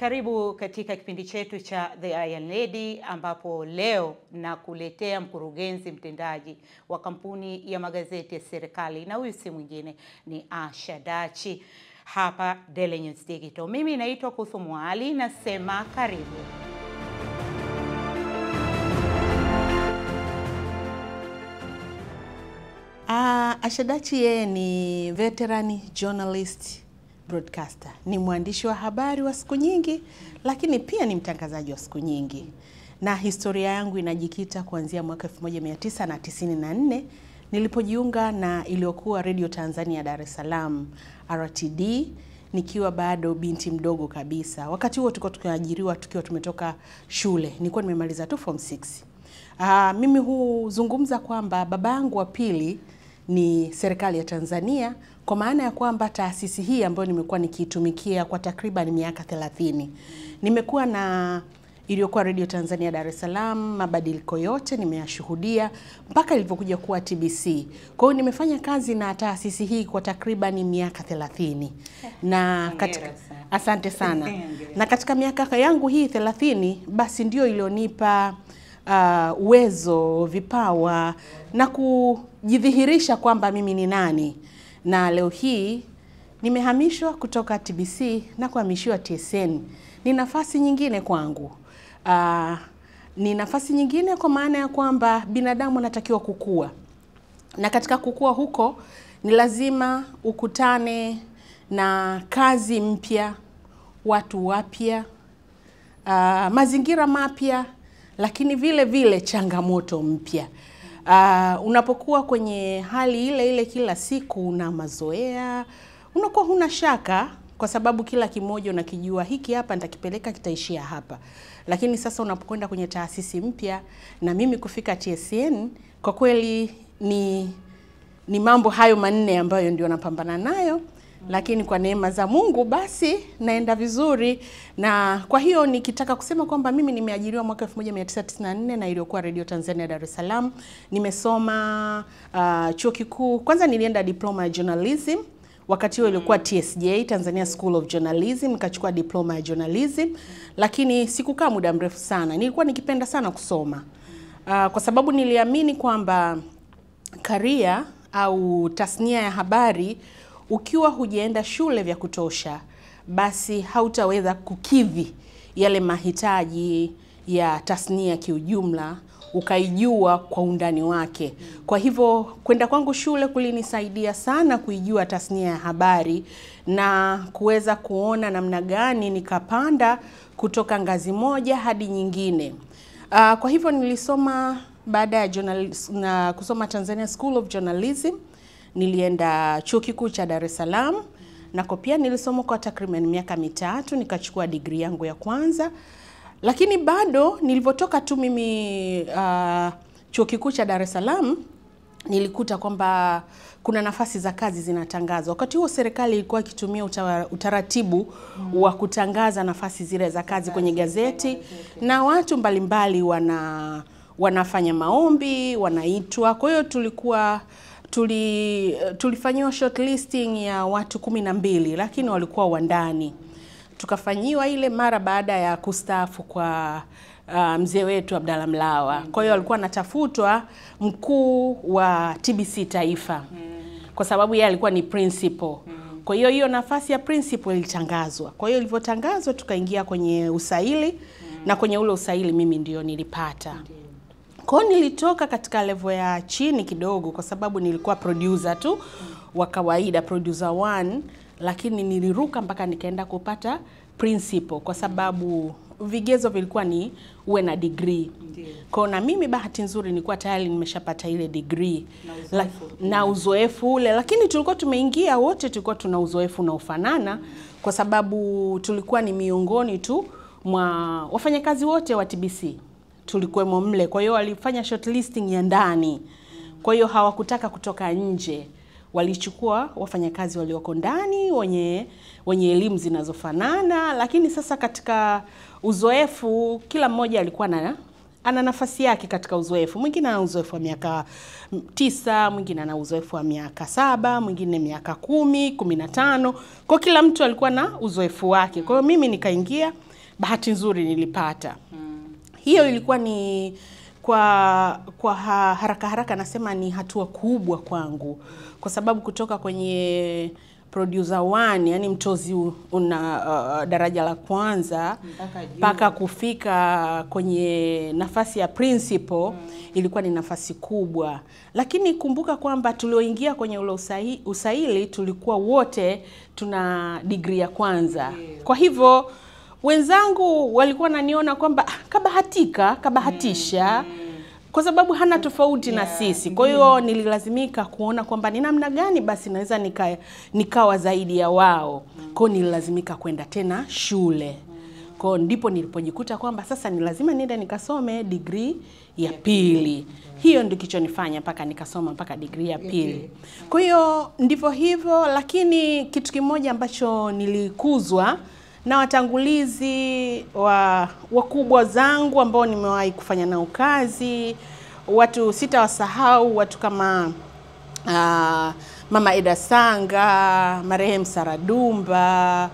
Karibu katika kipindi chetu cha The Iron Lady, ambapo leo nakuletea mkurugenzi mtendaji wa kampuni ya magazeti ya serikali, na huyu si mwingine ni Asha Dachi hapa Daily News Digital. Mimi naitwa Kuthumu Ali, nasema karibu. Asha Dachi yeye ni veteran journalist broadcaster. Ni mwandishi wa habari wa siku nyingi, lakini pia ni mtangazaji wa siku nyingi. Na historia yangu inajikita kuanzia mwaka 1994 nilipojiunga na iliyokuwa Radio Tanzania Dar es Salaam RTD, nikiwa bado binti mdogo kabisa. Wakati huo tulikuwa tukiajiriwa tukiwa tumetoka shule. Nilikuwa nimemaliza tu form 6. Mimi huzungumza kwamba babangu wa pili ni serikali ya Tanzania, kwa maana ya kwamba taasisi hii ambayo nimekuwa nikiitumikia kwa takriban miaka 30. Nimekuwa na iliyokuwa Radio Tanzania Dar es Salaam, mabadiliko yote nimeyashuhudia mpaka ilipokuja kuwa TBC. Kwa hiyo nimefanya kazi na taasisi hii kwa takriban miaka 30. Na katika, asante sana. Na katika miaka yangu hii 30 basi ndio ilionipa uwezo, vipawa na kujidhihirisha kwamba mimi ni nani. Na leo hii nimehamishwa kutoka TBC na kuhamishiwa TSN. Ni nafasi nyingine kwangu. Ni nafasi nyingine kwa maana ya kwamba binadamu anatakiwa kukua. Na katika kukua huko ni lazima ukutane na kazi mpya, watu wapya, mazingira mapya, lakini vile vile changamoto mpya. Unapokuwa kwenye hali ile ile kila siku, una mazoea, unakuwa huna shaka kwa sababu kila kimoja unakijua, hiki hapa nitakipeleka kitaishia hapa. Lakini sasa unapokwenda kwenye taasisi mpya, na mimi kufika TSN, kwa kweli ni mambo hayo manne ambayo ndio napambana nayo. Lakini kwa neema za Mungu basi naenda vizuri. Na kwa hiyo nikitaka kusema kwamba mimi nimeajiriwa mwaka 1994 na iliyokuwa Radio Tanzania Dar es Salaam. Nimesoma chuo kikuu. Kwanza nilienda diploma ya journalism. Wakati huo ilikuwa TSJ, Tanzania School of Journalism, nikachukua diploma ya journalism. Lakini sikukaa muda mrefu sana. Nilikuwa nikipenda sana kusoma. Kwa sababu niliamini kwamba career au tasnia ya habari, ukiwa hujaenda shule vya kutosha, basi hautaweza kukidhi yale mahitaji ya tasnia kiujumla, ukaijua kwa undani wake. Kwa hivyo kwenda kwangu shule kulinisaidia sana kuijua tasnia ya habari na kuweza kuona namna gani nikapanda kutoka ngazi moja hadi nyingine. Kwa hivyo nilisoma baada ya kusoma Tanzania School of Journalism, nilienda chuo kikuu cha Dar es Salaam, na pia nilisoma kwa takriban miaka 3, nikachukua degree yangu ya kwanza. Lakini bado nilipotoka tu mimi chuo kikuu cha Dar es Salaam, nilikuta kwamba kuna nafasi za kazi zinatangazwa. Wakati huo serikali ilikuwa ikitumia utaratibu wa kutangaza nafasi zile za kazi kwenye gazeti, na watu mbalimbali wanafanya maombi, wanaitwa. Kwa hiyo tulifanywa shortlisting ya watu 12, lakini walikuwa wandani. Tukafanyiwa ile mara baada ya kustaafu kwa mzee wetu Abdalla Mlawa. Kwa hiyo alikuwa anatafutwa mkuu wa TBC Taifa, kwa sababu yeye alikuwa ni principal. Kwa hiyo hiyo nafasi ya principal ilitangazwa. Kwa hiyo ilivyotangazwa tukaingia kwenye usaili, na kwenye ule usaili mimi ndio nilipata. Kwa hiyo nilitoka katika level ya chini kidogo kwa sababu nilikuwa producer tu wa kawaida, producer 1, lakini niliruka mpaka nikaenda kupata principal kwa sababu vigezo vilikuwa ni uwe na degree. Kwa na mimi bahati nzuri nilikuwa tayari nimeshapata ile degree na uzoefu ule, lakini tulikuwa tumeingia wote, tulikuwa tuna uzoefu na ufanana kwa sababu tulikuwa ni miongoni tu mwa wafanyakazi wote wa TBC. Tulikuwemo mle. Kwa hiyo walifanya shortlisting ya ndani. Kwa hiyo hawakutaka kutoka nje. Walichukua wafanyakazi walioko ndani wenye elimu zinazofanana, lakini sasa katika uzoefu kila mmoja alikuwa ana nafasi yake katika uzoefu. Mwingine ana uzoefu wa miaka 9, mwingine ana uzoefu wa miaka 7, mwingine miaka 10, 15. Kwa kila mtu alikuwa na uzoefu wake. Kwa hiyo mimi nikaingia bahati nzuri nilipata. Hiyo ilikuwa ni kwa haraka nasema ni hatua kubwa kwangu, kwa sababu kutoka kwenye producer 1, yani mtozi una daraja la kwanza mpaka kufika kwenye nafasi ya principal, ilikuwa ni nafasi kubwa. Lakini kumbuka kwamba tulioingia kwenye ule usaili tulikuwa wote tuna degree ya kwanza. Kwa hivyo wenzangu walikuwa naniona kwamba kabahatisha kwa sababu hana tofauti na sisi. Kwa hiyo nililazimika kuona kwamba ni namna gani basi naweza nikawa zaidi ya wao. Kwa hiyo nililazimika kwenda tena shule. Kwa hiyo ndipo nilipojikuta kwamba sasa ni lazima niende nikasome degree ya pili. Hiyo ndio kilichonifanya mpaka nikasoma mpaka degree ya pili. Kwa hiyo ndivyo hivyo, lakini kitu kimoja ambacho nilikuzwa na watangulizi wakubwa zangu ambao nimewahi kufanya nao kazi, watu sitawasahau, watu kama Mama Eda Sanga, marehemu Saradumba,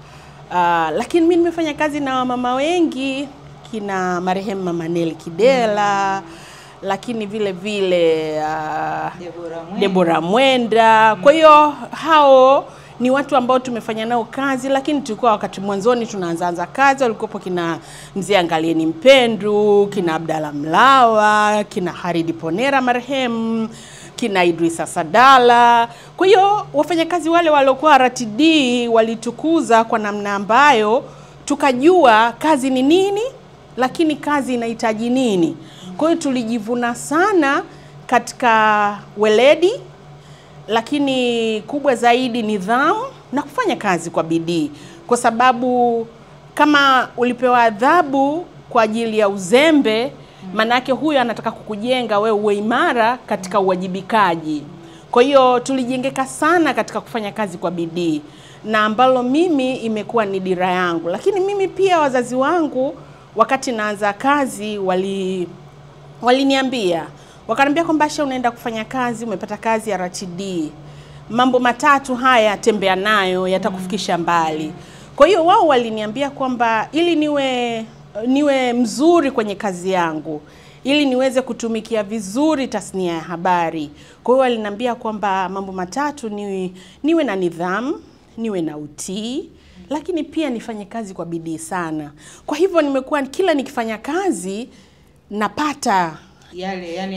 lakini mimi nimefanya kazi na mama wengi, kina marehemu Mama Neli Kidela, lakini vile vile Deborah Mwenda. Kwa hiyo hao ni watu ambao tumefanya nao kazi, lakini tulikuwa wakati mwanzoni tunaanza kazi, walikuwa kina Mzee Angalieni Mpendu, kina Abdalla Mlawa, kina Haridi Ponera marehemu, kina Idrisa Sadala. Kwa hiyo wafanyakazi wale waliokuwa RTD walitukuza kwa namna ambayo tukajua kazi ni nini, lakini kazi inahitaji nini. Kwa hiyo tulijivuna sana katika weledi, lakini kubwa zaidi nidhamu na kufanya kazi kwa bidii. Kwa sababu kama ulipewa adhabu kwa ajili ya uzembe, manake huyo anataka kukujenga wewe uwe imara katika uwajibikaji. Kwa hiyo tulijengeka sana katika kufanya kazi kwa bidii, na ambalo mimi imekuwa ni dira yangu. Lakini mimi pia wazazi wangu wakati naanza kazi waliniambia, wakaniambia kwamba Asha, unaenda kufanya kazi, umepata kazi ya RTD, mambo matatu haya tembea nayo, yatakufikisha mbali. Kwa hiyo wao waliniambia kwamba ili niwe mzuri kwenye kazi yangu, ili niweze kutumikia vizuri tasnia ya habari, kwa hiyo waliniambia kwamba mambo matatu niwe na nidhamu, niwe na utii, lakini pia nifanye kazi kwa bidii sana. Kwa hivyo nimekuwa kila nikifanya kazi napata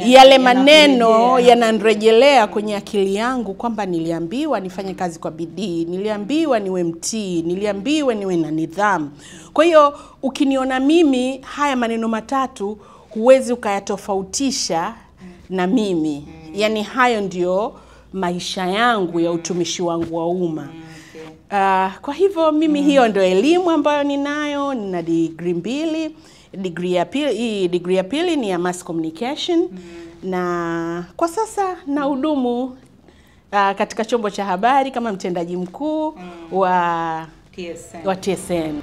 yale maneno yananirejelea kwenye akili yangu kwamba niliambiwa nifanye kazi kwa bidii, niliambiwa niwe mtii, niliambiwa niwe na nidhamu. Kwa hiyo ukiniona mimi haya maneno matatu huwezi ukayatofautisha na mimi. Yani hayo ndio maisha yangu ya utumishi wangu wa umma. Kwa hivyo mimi hiyo ndio elimu ambayo ninayo. Nina degree 2. Degree ya pili ni ya mass communication, na kwa sasa nahudumu katika chombo cha habari kama mtendaji mkuu wa TSN.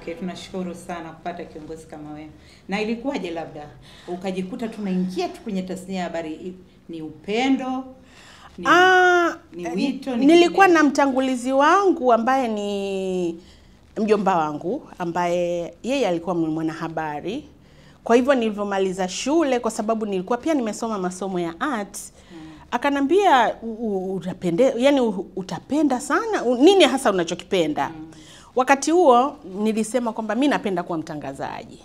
Okay, tunashukuru sana kupata kiongozi kama wewe. Na ilikuwaje labda ukajikuta tunaingia tu kwenye tasnia ya habari? Ni upendo? Ni wito? Nilikuwa na mtangulizi wangu ambaye ni mjomba wangu, ambaye yeye alikuwa mwanahabari. Kwa hivyo nilivyomaliza shule, kwa sababu nilikuwa pia nimesoma masomo ya arts, akanambia utapenda sana nini hasa unachokipenda. Wakati huo nilisema kwamba mimi napenda kuwa mtangazaji.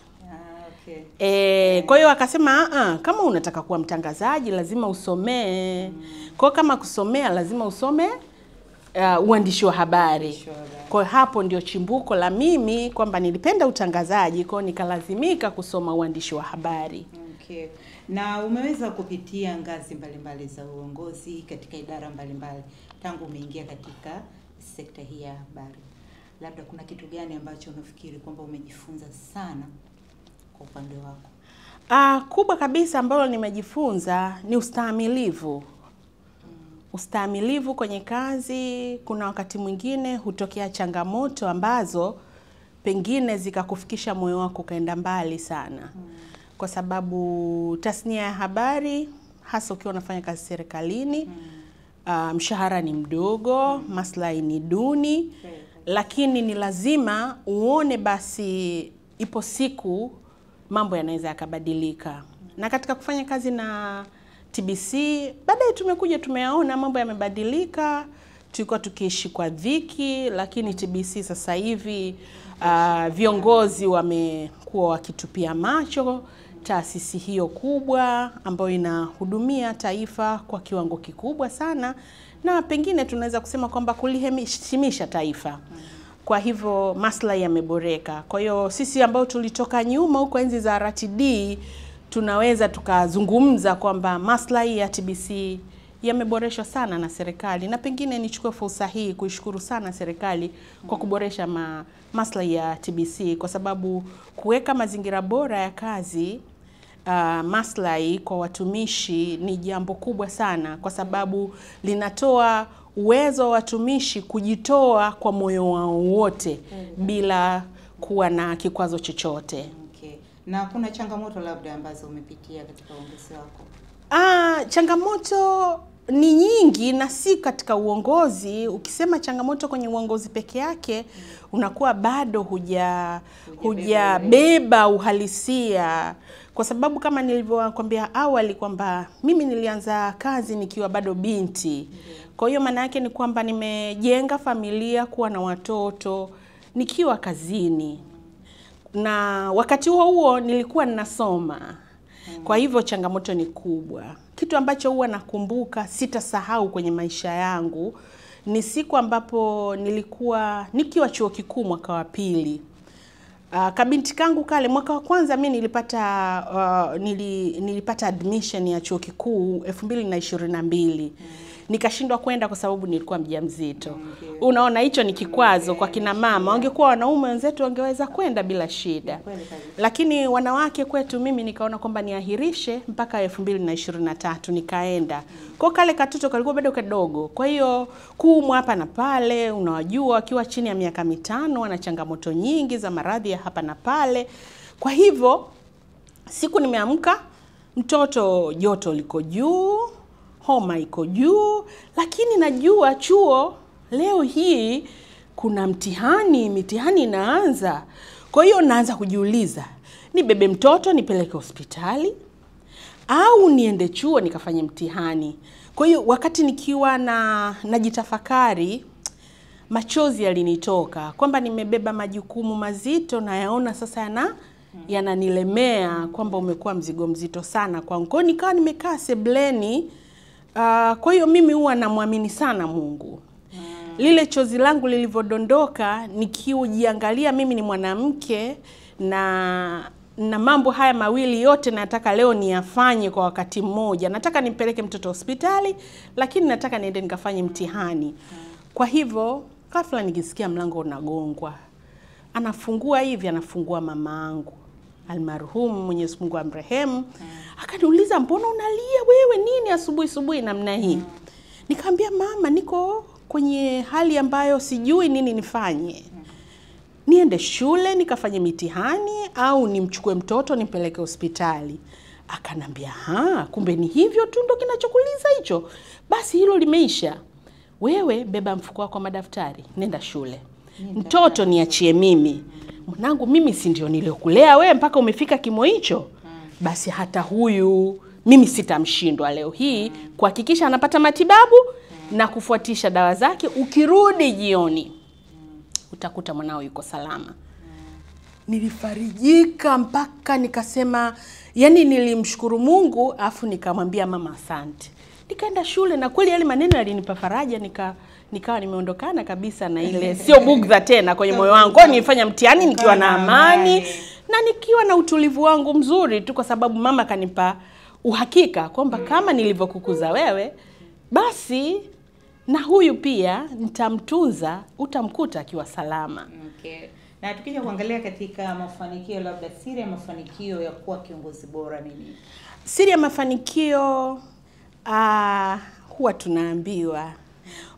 Kwa hiyo akasema kama unataka kuwa mtangazaji lazima usomee. Kwa kama kusomea lazima usome uandishi wa habari. Kwa hapo ndio chimbuko la mimi kwamba nilipenda utangazaji, kwa nikalazimika kusoma uandishi wa habari. Okay. Na umeweza kupitia ngazi mbalimbali za uongozi katika idara mbalimbali tangu umeingia katika sekta hii ya habari. Labda kuna kitu gani ambacho unafikiri kwamba umejifunza sana kwa upande wako? Kubwa kabisa ambalo nimejifunza ni ustahimilivu. Ustahimilivu kwenye kazi. Kuna wakati mwingine hutokea changamoto ambazo pengine zikakufikisha moyo wako kaenda mbali sana. Kwa sababu tasnia ya habari, hasa ukiwa unafanya kazi serikalini, mshahara ni mdogo, maslahi ni duni, lakini ni lazima uone basi ipo siku mambo yanaweza yakabadilika. Na katika kufanya kazi na TBC, baadaye tumekuja tumeyaona mambo yamebadilika. Tulikuwa tukiishi kwa dhiki, lakini TBC sasa hivi viongozi wamekuwa wakitupia macho taasisi hiyo kubwa ambayo inahudumia taifa kwa kiwango kikubwa sana, na pengine tunaweza kusema kwamba kuliheshimisha taifa. Kwa hivyo maslahi yameboreka. Kwa hiyo sisi ambao tulitoka nyuma huko enzi za RTD tunaweza tukazungumza kwamba maslahi ya TBC yameboreshwa sana na serikali, na pengine nichukue fursa hii kuishukuru sana serikali kwa kuboresha maslahi ya TBC, kwa sababu kuweka mazingira bora ya kazi, maslahi kwa watumishi ni jambo kubwa sana, kwa sababu linatoa uwezo wa watumishi kujitoa kwa moyo wao wote bila kuwa na kikwazo chochote. Okay. Na kuna changamoto labda ambazo umepitia katika uongozi wako? Changamoto ni nyingi, na si katika uongozi. Ukisema changamoto kwenye uongozi peke yake, unakuwa bado hujabeba uhalisia, kwa sababu kama nilivyokuambia awali kwamba mimi nilianza kazi nikiwa bado binti. Kwa hiyo maana yake ni kwamba nimejenga familia, kuwa na watoto nikiwa kazini, na wakati huo nilikuwa ninasoma. Kwa hivyo changamoto ni kubwa. Kitu ambacho huwa nakumbuka sitasahau kwenye maisha yangu ni siku ambapo nilikuwa nikiwa chuo kikuu mwaka wa pili. Kabinti kangu kale mwaka wa kwanza mimi nilipata admission ya chuo kikuu 2022. Nikashindwa kwenda kwa sababu nilikuwa mjamzito. Unaona, hicho ni kikwazo kwa kina mama. Wangekuwa wanaume wenzetu wangeweza kwenda bila shida. Lakini wanawake kwetu mimi nikaona kwamba niahirishe mpaka 2023 nikaenda. Kwa kale katoto kalikuwa bado kadogo. Kwa hiyo kuumwa hapa na pale, unawajua akiwa chini ya miaka 5 wana changamoto nyingi za maradhi ya hapa na pale. Kwa hivyo siku nimeamka, mtoto joto liko juu, homa iko juu, lakini najua chuo leo hii kuna mitihani inaanza. Kwa hiyo naanza kujiuliza, nibebe mtoto nipeleke hospitali au niende chuo nikafanye mtihani. Kwa hiyo wakati nikiwa najitafakari, machozi yalinitoka kwamba nimebeba majukumu mazito na yaona sasa yananilemea, kwamba umekuwa mzigo mzito sana kwangu. Kwa hiyo nikawa nimekaa sebleni. Kwa hiyo mimi huwa namwamini sana Mungu. Lile chozi langu lilivodondoka nikiujiangalia mimi ni mwanamke na mambo haya mawili yote nataka leo niyafanye kwa wakati mmoja. Nataka nimpeleke mtoto hospitali, lakini nataka niende nikafanye mtihani. Kwa hivyo ghafla nikisikia mlango unagongwa. Anafungua mamaangu almarhum, Mwenyezi Mungu amrehemu. Akaniuliza, mbona unalia wewe, nini asubuhi namna hii? Nikamwambia, mama, niko kwenye hali ambayo sijui nini nifanye. Niende shule nikafanye mitihani au nimchukue mtoto nimpeleke hospitali? Akanambia, kumbe ni hivyo tu ndo kinachokuliza hicho? Basi hilo limeisha. Wewe beba mfuko wako madaftari, nenda shule. Mtoto niachie mimi. Mwanangu, mimi si ndio niliokulea wewe mpaka umefika kimo hicho? Basi hata huyu mimi sitamshindwa leo hii kuhakikisha anapata matibabu na kufuatisha dawa zake. Ukirudi jioni utakuta mwanao yuko salama. Nilifarijika mpaka nikasema, yani nilimshukuru Mungu, afu nikamwambia mama asante. Nikaenda shule na kweli yale maneno yalinipa faraja, nikawa nimeondokana kabisa na ile sio bugdha tena kwenye moyo wangu. Kwa nilifanya mtihani nikiwa na amani na nikiwa na utulivu wangu mzuri tu, kwa sababu mama kanipa uhakika kwamba kama nilivyokukuza wewe, basi na huyu pia nitamtunza, utamkuta akiwa salama. Okay. Na tukija kuangalia katika mafanikio, labda siri ya mafanikio ya kuwa kiongozi bora nini? Siri ya mafanikio huwa tunaambiwa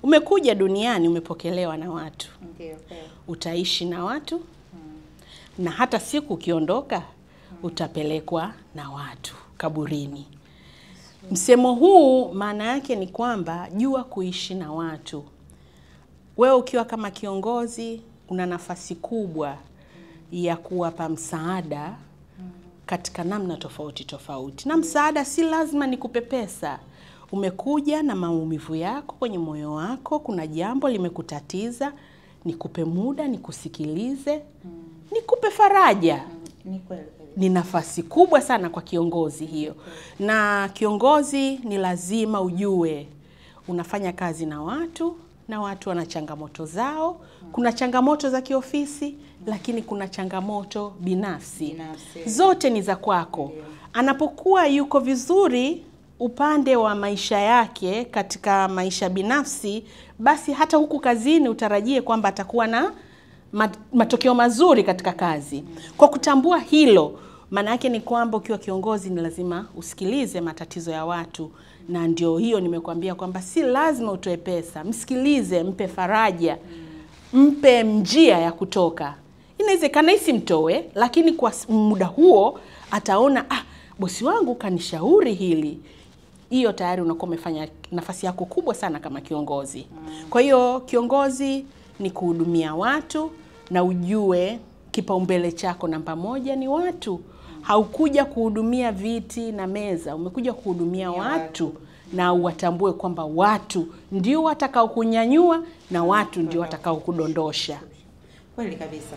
umekuja duniani, umepokelewa na watu. Okay. Utaishi na watu. Na hata siku ukiondoka utapelekwa na watu kaburini. Msemo huu maana yake ni kwamba jua kuishi na watu. Wewe ukiwa kama kiongozi una nafasi kubwa ya kuwapa msaada katika namna tofauti tofauti. Na msaada si lazima nikupe pesa. Umekuja na maumivu yako kwenye moyo wako, kuna jambo limekutatiza, nikupe muda, nikusikilize, nikupe faraja. Ni nafasi kubwa sana kwa kiongozi hiyo. Na kiongozi ni lazima ujue unafanya kazi na watu wana changamoto zao. Kuna changamoto za kiofisi, lakini kuna changamoto binafsi. Zote ni za kwako. Anapokuwa yuko vizuri upande wa maisha yake katika maisha binafsi, basi hata huku kazini utarajie kwamba atakuwa na matokeo mazuri katika kazi. Kwa kutambua hilo, maana yake ni kwamba ukiwa kiongozi ni lazima usikilize matatizo ya watu. Na ndio hiyo nimekuambia kwamba si lazima utoe pesa. Msikilize, mpe faraja, mpe njia ya kutoka. Inawezekana isimtoe, lakini kwa muda huo ataona bosi wangu kanishauri hili. Hiyo tayari unakuwa umefanya nafasi yako kubwa sana kama kiongozi. Kwa hiyo kiongozi ni kuhudumia watu, na ujue kipaumbele chako namba moja ni watu. Haukuja kuhudumia viti na meza, umekuja kuhudumia watu. Na uwatambue kwamba watu ndio watakao kunyanyua na watu ndio watakao kudondosha. Kweli kabisa.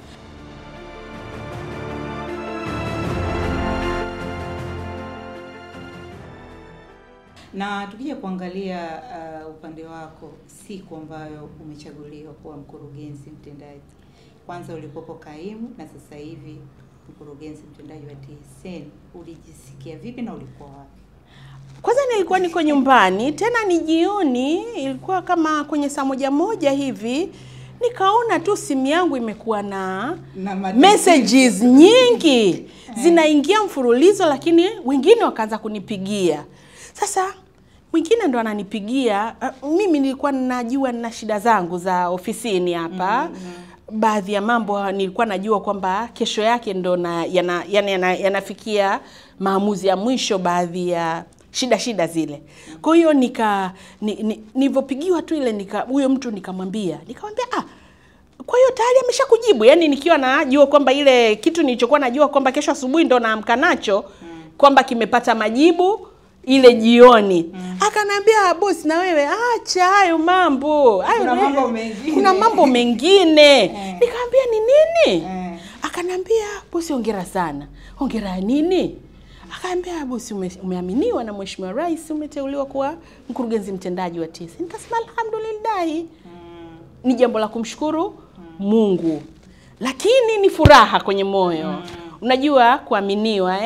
Na tukija kuangalia upande wako, siku ambayo umechaguliwa kuwa mkurugenzi mtendaji. Kwanza ulikuwa kaimu na sasa hivi mkurugenzi mtendaji wa TSN. Ulijisikia vipi na ulikuwa wapi? Kwanza nilikuwa niko nyumbani, tena ni jioni, ilikuwa kama kwenye saa moja hivi, nikaona tu simu yangu imekuwa na messages nyingi. Zinaingia mfululizo, lakini wengine wakaanza kunipigia. Sasa mwingine ndo ananipigia, mimi nilikuwa najua na shida zangu za ofisini hapa. Baadhi ya mambo nilikuwa najua kwamba kesho yake ndo yanafikia maamuzi ya mwisho, baadhi ya shida zile. Kwa hiyo nilipopigiwa tu ile huyo mtu nikamwambia kwa hiyo tayari ameshakujibu. Yaani nikiwa najua kwamba ile kitu nilichokuwa najua kwamba kesho asubuhi ndo naamka nacho kwamba kimepata majibu ile jioni. Akaniambia, bosi na wewe acha hayo mambo. Kuna mambo mengine. Nikamwambia ni nini? Akaniambia, bosi hongera sana. Hongera nini? Akaniambia, bosi umeaminiwa na Mheshimiwa Rais, umeteuliwa kuwa mkurugenzi mtendaji wa TSN. Nikasema alhamdulillah. Ni jambo la kumshukuru Mungu. Lakini ni furaha kwenye moyo. Unajua kuaminiwa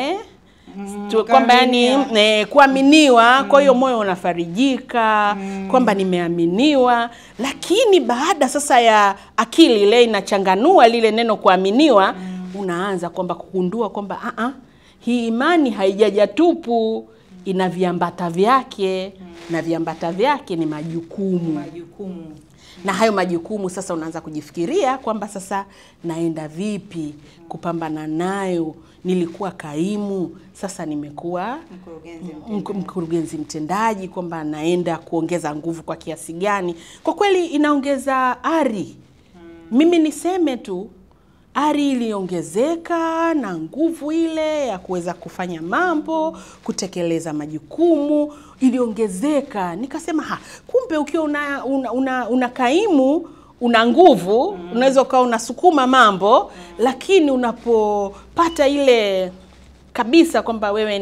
kwamba yani kuaminiwa, kwa hiyo moyo unafarijika kwamba nimeaminiwa. Lakini baada sasa ya akili ile inachanganua lile neno kuaminiwa, unaanza kwamba kugundua kwamba hii imani haijaja tupu, ina viambata vyake. Na viambata vyake ni majukumu. Na hayo majukumu sasa unaanza kujifikiria kwamba sasa naenda vipi kupambana nayo. Nilikuwa kaimu, sasa nimekuwa mkurugenzi mtendaji, kwamba naenda kuongeza nguvu kwa kiasi gani. Kwa kweli inaongeza ari. Mimi niseme tu ari iliongezeka, na nguvu ile ya kuweza kufanya mambo, kutekeleza majukumu iliongezeka. Nikasema kumbe ukiwa una kaimu una nguvu, unaweza ukawa unasukuma mambo, lakini unapopata ile kabisa kwamba wewe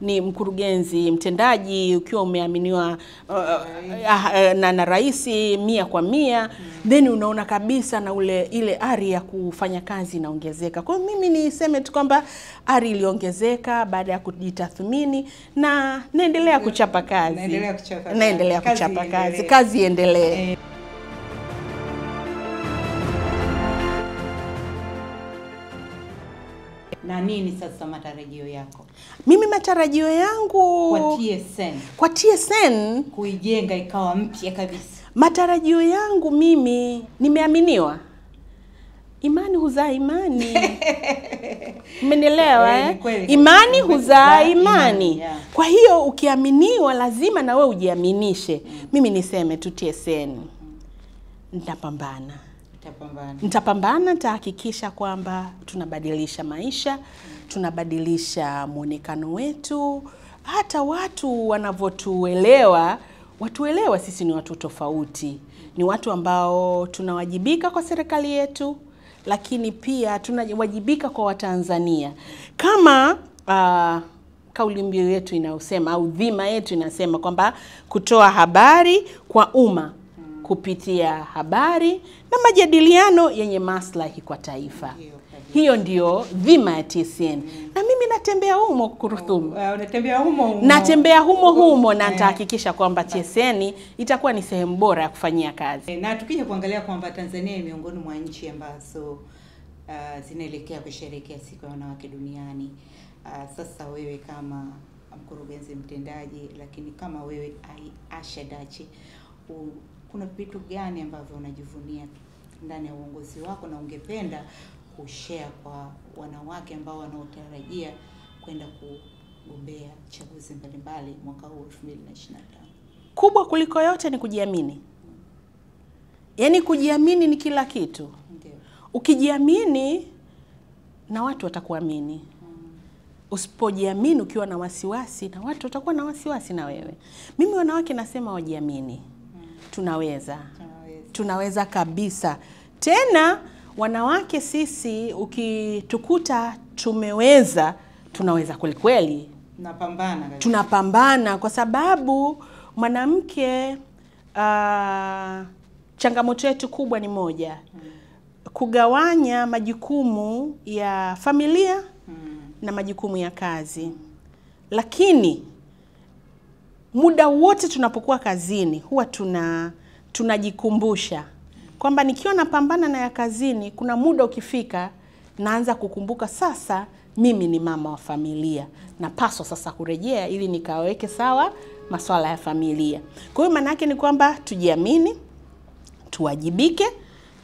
ni mkurugenzi mtendaji, ukiwa umeaminiwa na rais 100%, then unaona kabisa na ile ari ya kufanya kazi inaongezeka. Kwa hiyo mimi niseme tu kwamba ari iliongezeka baada ya kujitathmini, na naendelea kuchapa kazi. Naendelea kuchapa kazi. Kazi iendelee. Na nini sasa matarajio yako? Mimi matarajio yangu kwa TSN kuijenga ikawa mpya kabisa. Matarajio yangu mimi nimeaminiwa. Imani huzaa imani. Mmenielewa Imani huzaa imani. Yeah. Kwa hiyo ukiaminiwa lazima na wewe ujiaminishe. Mimi niseme tu TSN. Nitapambana, nitahakikisha kwamba tunabadilisha maisha, tunabadilisha muonekano wetu, hata watu wanavyotuelewa, watuelewa sisi ni watu tofauti. Ni watu ambao tunawajibika kwa serikali yetu, lakini pia tunawajibika kwa Watanzania. Kama kauli mbiu yetu inayosema au dhima yetu inasema kwamba kutoa habari kwa umma kupitia habari na majadiliano yenye maslahi kwa taifa. Hiyo ndio dhima ya TSN. Na mimi natembea humo Kurthum. Unatembea humo. Natembea humo na nitahakikisha kwamba TSN itakuwa ni sehemu bora ya kufanyia kazi. Na tukija kuangalia kwamba Tanzania ni miongoni mwa nchi ambazo zinaelekea kusherehekea siku ya wanawake duniani. Sasa wewe kama mkurugenzi mtendaji, lakini kama wewe Asha Dachi, kuna vitu gani ambavyo unajivunia ndani ya uongozi wako na ungependa kushare kwa wanawake ambao wanaotarajia kwenda kugombea chaguzi mbalimbali mwaka huu 2025? Kubwa kuliko yote ni kujiamini. Yaani kujiamini ni kila kitu. Ndio. Ukijiamini na watu watakuamini. Usipojiamini ukiwa na wasiwasi na watu watakuwa na wasiwasi na wewe. Mimi wanawake nasema wajiamini. Tunaweza kabisa. Tena wanawake sisi ukitukuta tumeweza, tunaweza kweli. Tunapambana kwa sababu mwanamke changamoto yetu kubwa ni moja. Kugawanya majukumu ya familia na majukumu ya kazi. Lakini muda wote tunapokuwa kazini huwa tunajikumbusha kwamba nikiwa napambana na ya kazini, kuna muda ukifika naanza kukumbuka sasa mimi ni mama wa familia, napaswa sasa kurejea ili nikaweke sawa masuala ya familia. Kwa hiyo maana yake ni kwamba tujiamini, tuwajibike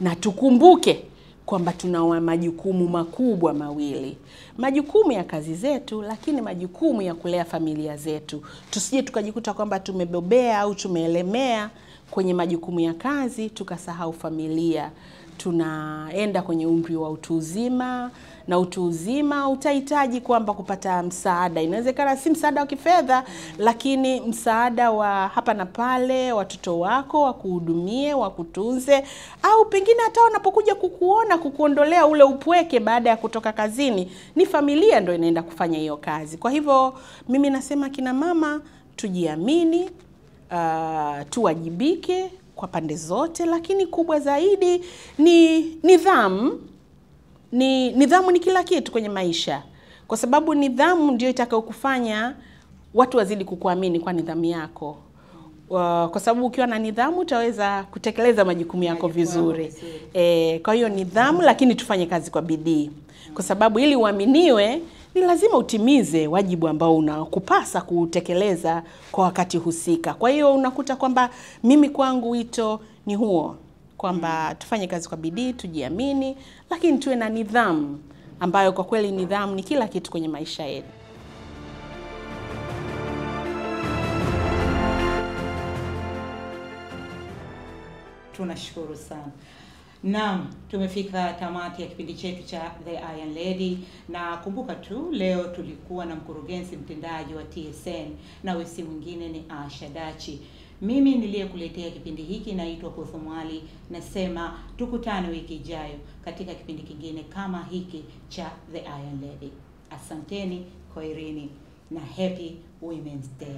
na tukumbuke kwamba tuna majukumu makubwa mawili. Majukumu ya kazi zetu, lakini majukumu ya kulea familia zetu. Tusije tukajikuta kwamba tumebobea au tumeelemea kwenye majukumu ya kazi tukasahau familia. Tunaenda kwenye umri wa utu uzima, na utu uzima utahitaji kwamba kupata msaada. Inawezekana si msaada wa kifedha, lakini msaada wa hapa na pale, watoto wako wakuhudumie, wakutunze, au pengine hata wanapokuja kukuona, kukuondolea ule upweke baada ya kutoka kazini, ni familia ndio inaenda kufanya hiyo kazi. Kwa hivyo mimi nasema kina mama tujiamini, tuwajibike kwa pande zote, lakini kubwa zaidi ni nidhamu. Nidhamu ni kila kitu kwenye maisha. Kwa sababu nidhamu ndio itakayokufanya watu wazidi kukuamini kwa nidhamu yako. Kwa sababu ukiwa na nidhamu utaweza kutekeleza majukumu yako vizuri. Kwa hiyo nidhamu, lakini tufanye kazi kwa bidii. Kwa sababu ili uaminiwe ni lazima utimize wajibu ambao unakupasa kutekeleza kwa wakati husika. Kwa hiyo unakuta kwamba mimi kwangu wito ni huo, kwamba tufanye kazi kwa bidii, tujiamini, lakini tuwe na nidhamu, ambayo kwa kweli nidhamu ni kila kitu kwenye maisha yetu. Tunashukuru sana. Naam, tumefika tamati ya kipindi chetu cha The Iron Lady, na kumbuka tu leo tulikuwa na mkurugenzi mtendaji wa TSN na huyu si mwingine ni Asha Dachi. Mimi niliyekuletea kipindi hiki naitwa Kurthum Ali, nasema tukutane wiki ijayo katika kipindi kingine kama hiki cha The Iron Lady. Asanteni, kwaherini na Happy Women's Day.